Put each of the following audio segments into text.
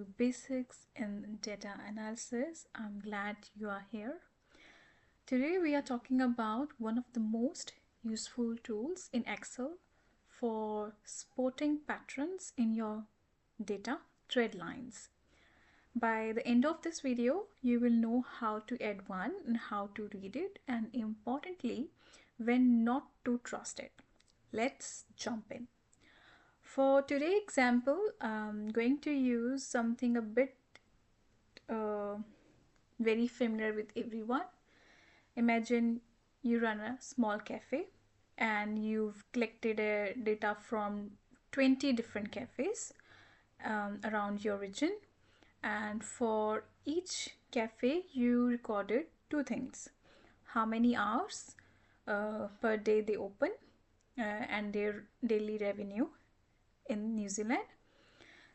to Basics in Data Analysis. I'm glad you are here. Today we are talking about one of the most useful tools in Excel for spotting patterns in your data, Trendlines. By the end of this video, you will know how to add one and how to read it, and importantly, when not to trust it. Let's jump in. For today's example, I'm going to use something a bit very familiar with everyone. Imagine you run a small cafe and you've collected data from 20 different cafes around your region, and for each cafe you recorded two things: how many hours per day they open and their daily revenue in New Zealand.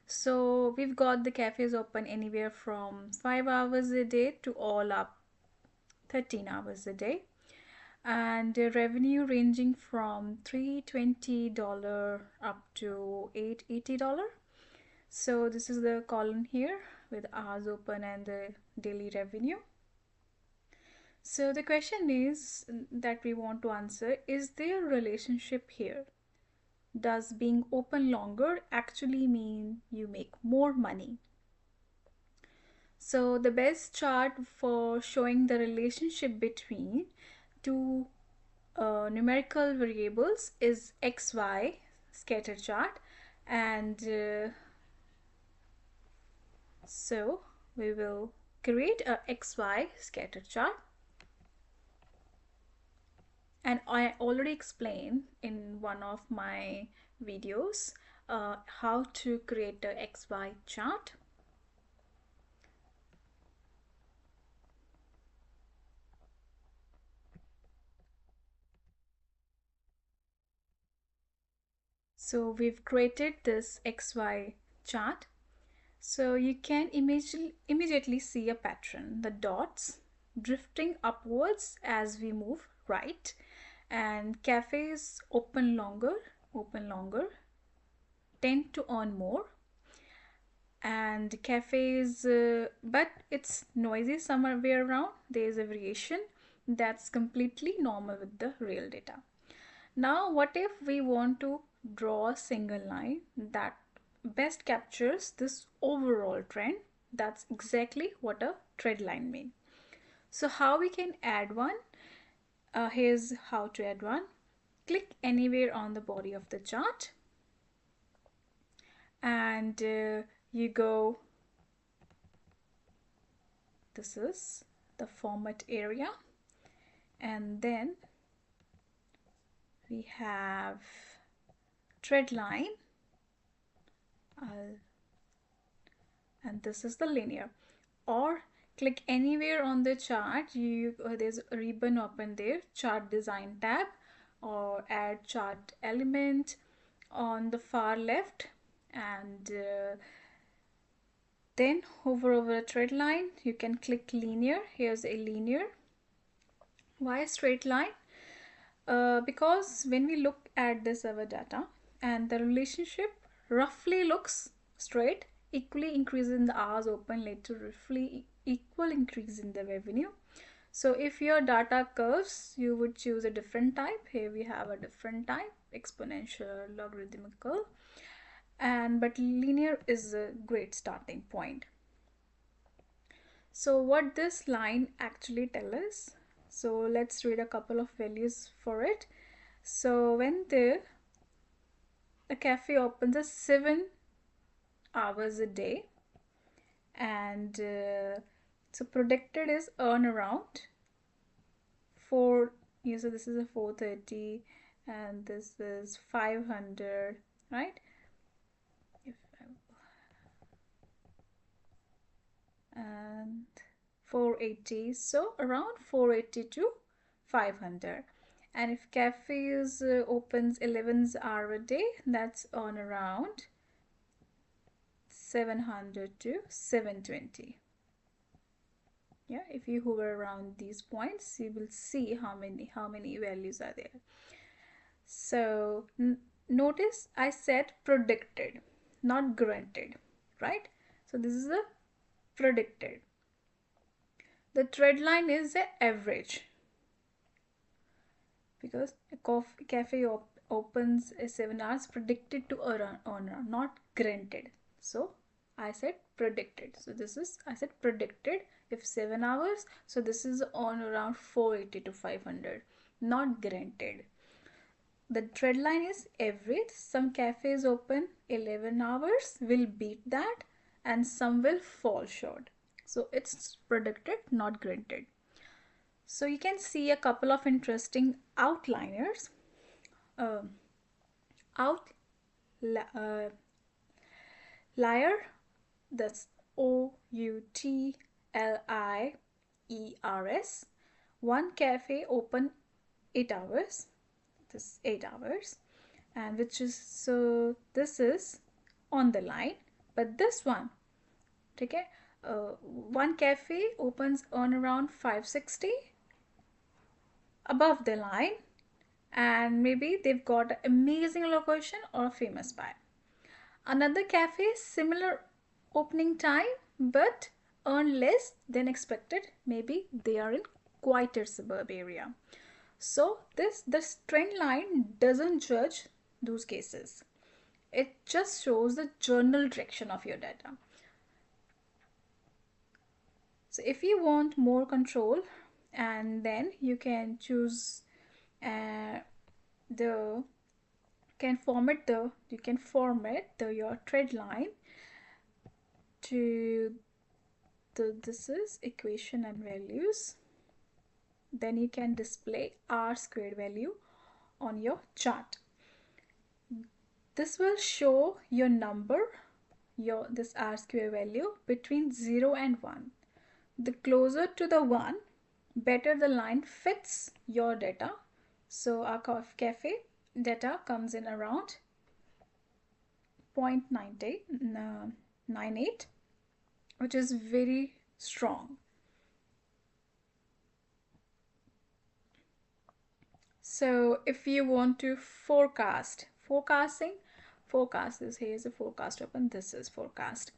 So we've got the cafes open anywhere from 5 hours a day to all up 13 hours a day, and the revenue ranging from $320 up to $880. So this is the column here with hours open and the daily revenue. So the question is that we want to answer: is there a relationship here? Does being open longer actually mean you make more money? So the best chart for showing the relationship between two numerical variables is XY scatter chart, and so we will create a XY scatter chart. And I already explained in one of my videos how to create a XY chart. So we've created this XY chart. So you can immediately see a pattern: the dots drifting upwards as we move right, and cafes open longer, tend to earn more, and cafes, but it's noisy somewhere around. There's a variation that's completely normal with the real data. Now, what if we want to draw a single line that best captures this overall trend? That's exactly what a trend line means. So how we can add one? Here's how to add one. Click anywhere on the body of the chart, and you go, this is the format area, and then we have trend line, and this is the linear. Or click anywhere on the chart, there's a ribbon open there, chart design tab, or add chart element on the far left, and then hover over a trend line. You can click linear. Here's a linear. Why straight line? Because when we look at this our data, and the relationship roughly looks straight, equally increase in the hours open led to roughly equal increase in the revenue. So if your data curves, you would choose a different type. Here we have a different type, exponential, logarithmical, but linear is a great starting point. So what this line actually tells us, so let's read a couple of values for it. So when the cafe opens at 7 hours a day, and so predicted is earn around 4, so this is a 430 and this is 500, right? And 480, so around 480 to 500. And if cafes opens 11 hours a day, that's on around 700 to 720. Yeah, if you hover around these points, you will see how many values are there. So notice I said predicted, not granted, right? So this is the predicted. The trend line is the average, because a cafe opens 7 hours, predicted to earn, not granted. So I said predicted. So this is, I said predicted. If 7 hours, so this is on around 480 to 500, not granted. The trend line is average. Some cafes open 11 hours, will beat that, and some will fall short. So it's predicted, not granted. So you can see a couple of interesting outliners. Outlier, that's OUTLIERS. One cafe open 8 hours, this 8 hours, and which is, so this is on the line. But this one, okay, one cafe opens on around 560 above the line, and maybe they've got an amazing location or a famous buy. Another cafe, similar opening time but earn less than expected, maybe they are in quieter suburb area. So this trend line doesn't judge those cases. It just shows the general direction of your data. So if you want more control, and then you can choose the can format the you can format the your trend line to this is equation and values. Then you can display R squared value on your chart. This will show your number, your this R square value between 0 and 1. The closer to the 1, better the line fits your data. So our cafe data comes in around 0.98, which is very strong. So if you want to forecast is, here's a forecast open, this is forecast.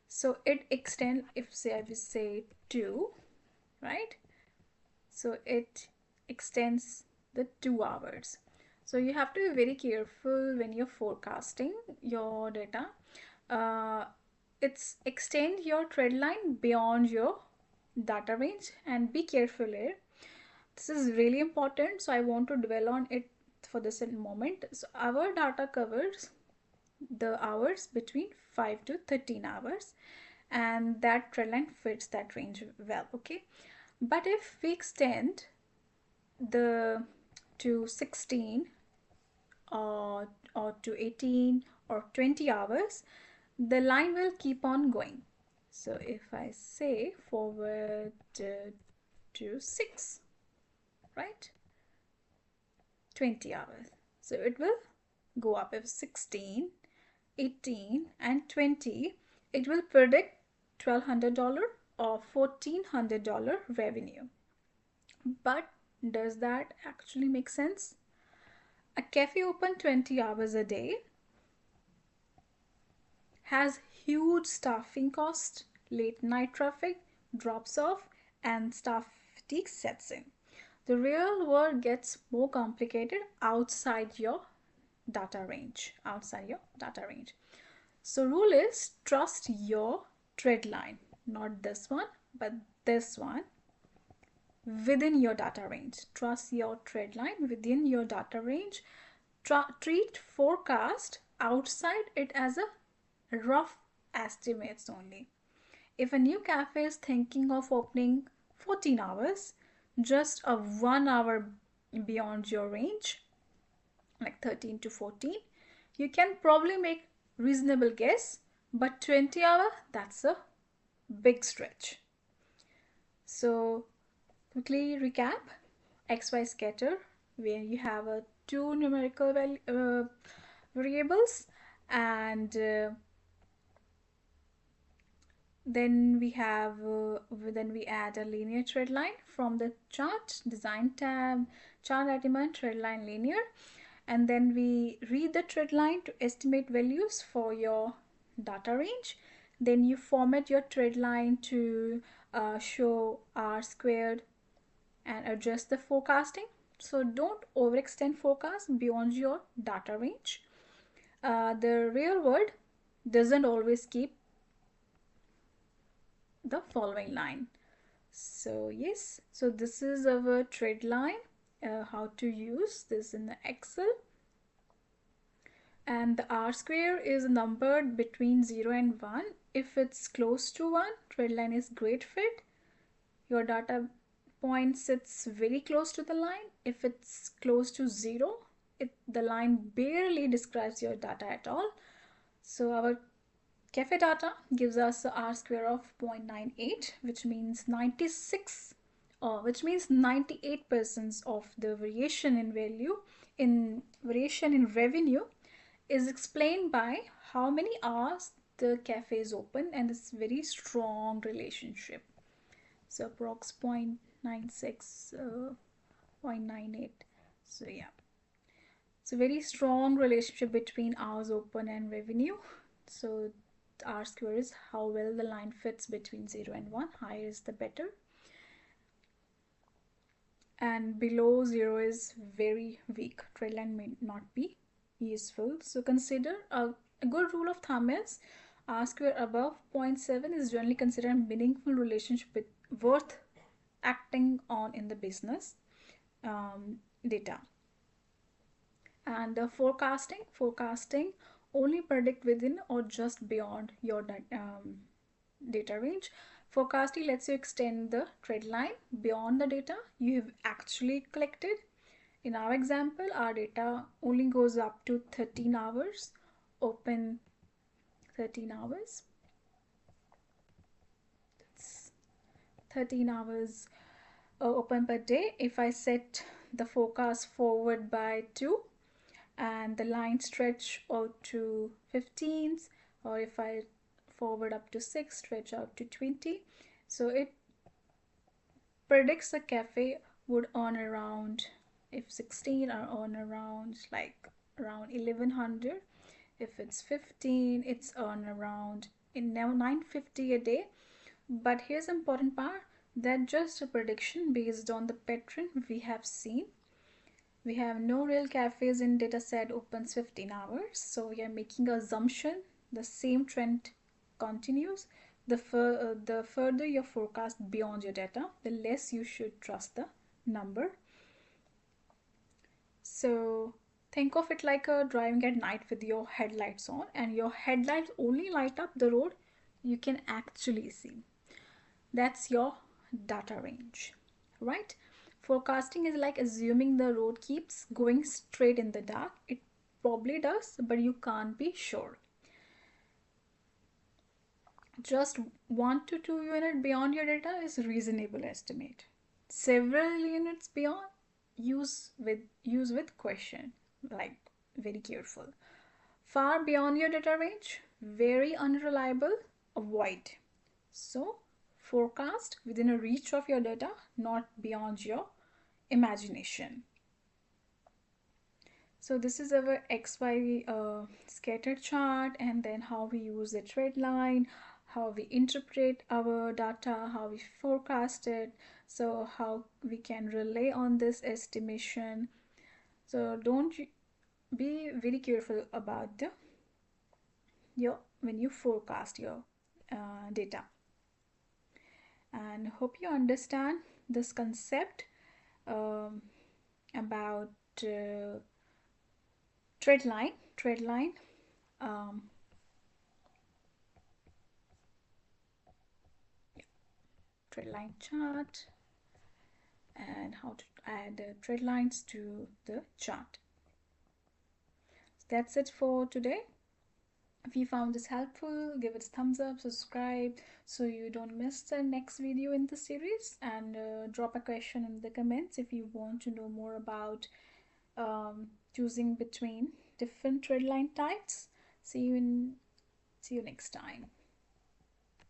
So it extends, if say I will say 2, right? So it extends the 2 hours. So you have to be very careful when you're forecasting your data. It's extend your trend line beyond your data range, and be careful here. This is really important, so I want to dwell on it for this moment. So our data covers the hours between 5 to 13 hours, and that trend line fits that range well, okay? But if we extend the to 16 or to 18 or 20 hours, the line will keep on going. So if I say forward to 6, right, 20 hours, so it will go up. If 16, 18 and 20, it will predict $1,200 or $1,400 revenue. But does that actually make sense? A cafe open 20 hours a day has huge staffing cost, late night traffic drops off, and staff fatigue sets in. The real world gets more complicated outside your data range. So rule is, trust your trend line, not this one, but this one, within your data range. Trust your trend line within your data range. Treat forecast outside it as a rough estimates only. If a new cafe is thinking of opening 14 hours, just a 1 hour beyond your range, like 13 to 14, you can probably make reasonable guess, but 20 hour, that's a big stretch. So quickly recap, XY scatter, where you have a 2 numerical variables, and then we have then we add a linear trend line from the chart design tab, chart element, trend line linear, and then we read the trend line to estimate values for your data range. Then you format your trend line to show R squared and adjust the forecasting. So don't overextend forecast beyond your data range. The real world doesn't always keep the following line. So yes, so this is our trend line, how to use this in the Excel. And the R square is numbered between 0 and 1. If it's close to 1, trend line is great fit. Your data point sits very close to the line. If it's close to 0, the line barely describes your data at all. So our cafe data gives us a R square of 0.98, which means 96, or which means 98% of the variation in value, in variation in revenue, is explained by how many hours the cafe is open, and this very strong relationship. So approx 0.96, 0.98. So yeah, it's a very strong relationship between hours open and revenue. So R square is how well the line fits between 0 and 1. Higher is the better. And below 0 is very weak. Trend line may not be useful. So consider a good rule of thumb is R square above 0.7 is generally considered a meaningful relationship worth acting on in the business data. And the forecasting only predict within or just beyond your data range. Forecasting lets you extend the trend line beyond the data you have actually collected. In our example, our data only goes up to 13 hours, open 13 hours. That's 13 hours open per day. If I set the forecast forward by 2 and the line stretch out to 15, or if I forward up to 6, stretch out to 20, so it predicts the cafe would earn around, if 16 are earn around like around 1100, if it's 15 it's earn around in now 950 a day. But here's the important part, that just a prediction based on the pattern we have seen. We have no real cafes in dataset opens 15 hours, so we are making an assumption the same trend continues. The further your forecast beyond your data, the less you should trust the number. So think of it like a driving at night with your headlights on, and your headlights only light up the road you can actually see. That's your data range, right? Forecasting is like assuming the road keeps going straight in the dark. It probably does, but you can't be sure. Just 1 to 2 units beyond your data is reasonable estimate. Several units beyond, use with question, like very careful. Far beyond your data range, very unreliable, avoid. So forecast within a reach of your data, not beyond your imagination. So this is our XY scatter chart, and then how we use the trend line, how we interpret our data, how we forecast it, so how we can rely on this estimation. So don't be very careful about when you forecast your data. And hope you understand this concept about trend line trend line chart, and how to add trend lines to the chart. So that's it for today. If you found this helpful, give it a thumbs up, subscribe so you don't miss the next video in the series, and drop a question in the comments if you want to know more about choosing between different trend line types. See you next time.